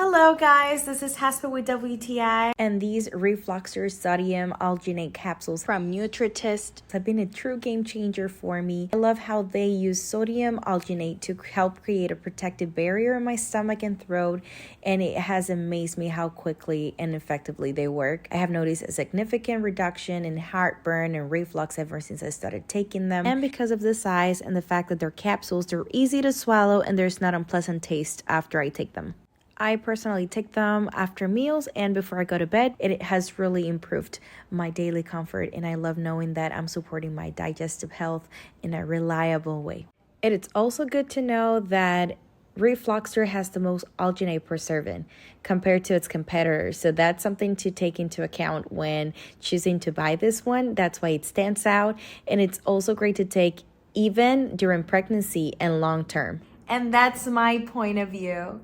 Hello guys, this is Haspa with WTI, and these Refluxter sodium alginate capsules from Nutritist have been a true game changer for me. I love how they use sodium alginate to help create a protective barrier in my stomach and throat, and it has amazed me how quickly and effectively they work. I have noticed a significant reduction in heartburn and reflux ever since I started taking them, and because of the size and the fact that they're capsules, they're easy to swallow and there's not unpleasant taste after I take them. I personally take them after meals and before I go to bed. It has really improved my daily comfort, and I love knowing that I'm supporting my digestive health in a reliable way. It is also good to know that Refluxter has the most alginate per serving compared to its competitors. So that's something to take into account when choosing to buy this one. That's why it stands out, and it's also great to take even during pregnancy and long term. And that's my point of view.